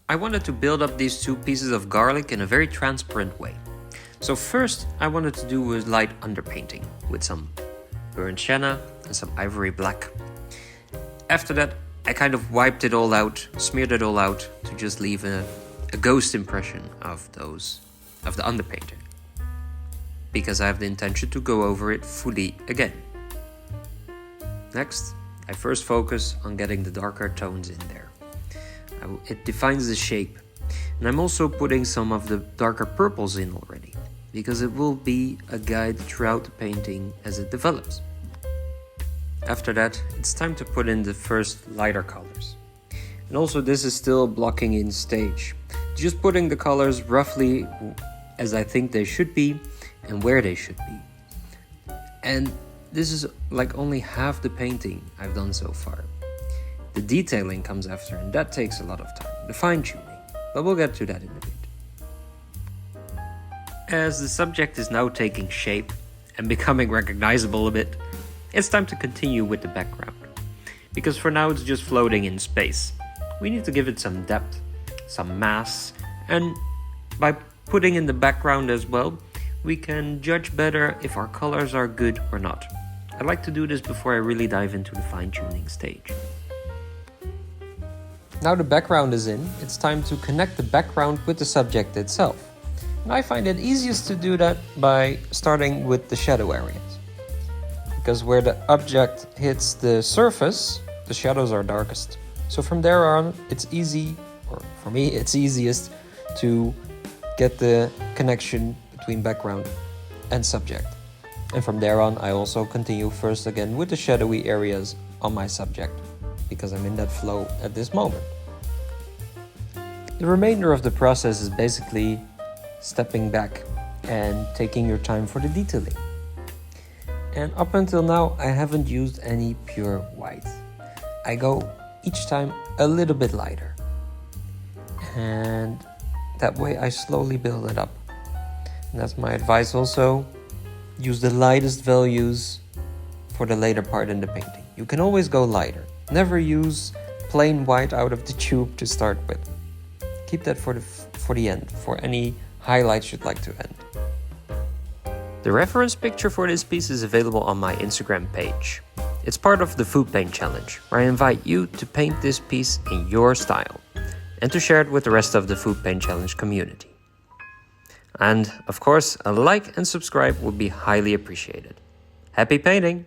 I wanted to build up these two pieces of garlic in a very transparent way. So first I wanted to do a light underpainting with some burnt sienna and some ivory black. After that I kind of wiped it all out, smeared it all out to just leave a ghost impression of the underpainting. Because I have the intention to go over it fully again. Next, I first focus on getting the darker tones in there. It defines the shape. And I'm also putting some of the darker purples in already, because it will be a guide throughout the painting as it develops. After that, it's time to put in the first lighter colors. And also this is still blocking in stage. Just putting the colors roughly as I think they should be and where they should be. And this is like only half the painting I've done so far. The detailing comes after, and that takes a lot of time, the fine-tuning, but we'll get to that in a bit. As the subject is now taking shape and becoming recognizable a bit, it's time to continue with the background. Because for now it's just floating in space. We need to give it some depth, some mass, and by putting in the background as well, we can judge better if our colors are good or not. I like to do this before I really dive into the fine-tuning stage. Now the background is in, it's time to connect the background with the subject itself. And I find it easiest to do that by starting with the shadow areas. Because where the object hits the surface, the shadows are darkest. So from there on, it's easy, or for me, it's easiest to get the connection between background and subject. And from there on, I also continue first again with the shadowy areas on my subject, because I'm in that flow at this moment. The remainder of the process is basically stepping back and taking your time for the detailing. And up until now, I haven't used any pure white. I go each time a little bit lighter. And that way I slowly build it up. And that's my advice also. Use the lightest values for the later part in the painting. You can always go lighter. Never use plain white out of the tube to start with. Keep that for the end, for any highlights you'd like to end. The reference picture for this piece is available on my Instagram page. It's part of the food paint challenge, where I invite you to paint this piece in your style and to share it with the rest of the food paint challenge community. And of course, a like and subscribe would be highly appreciated. Happy painting!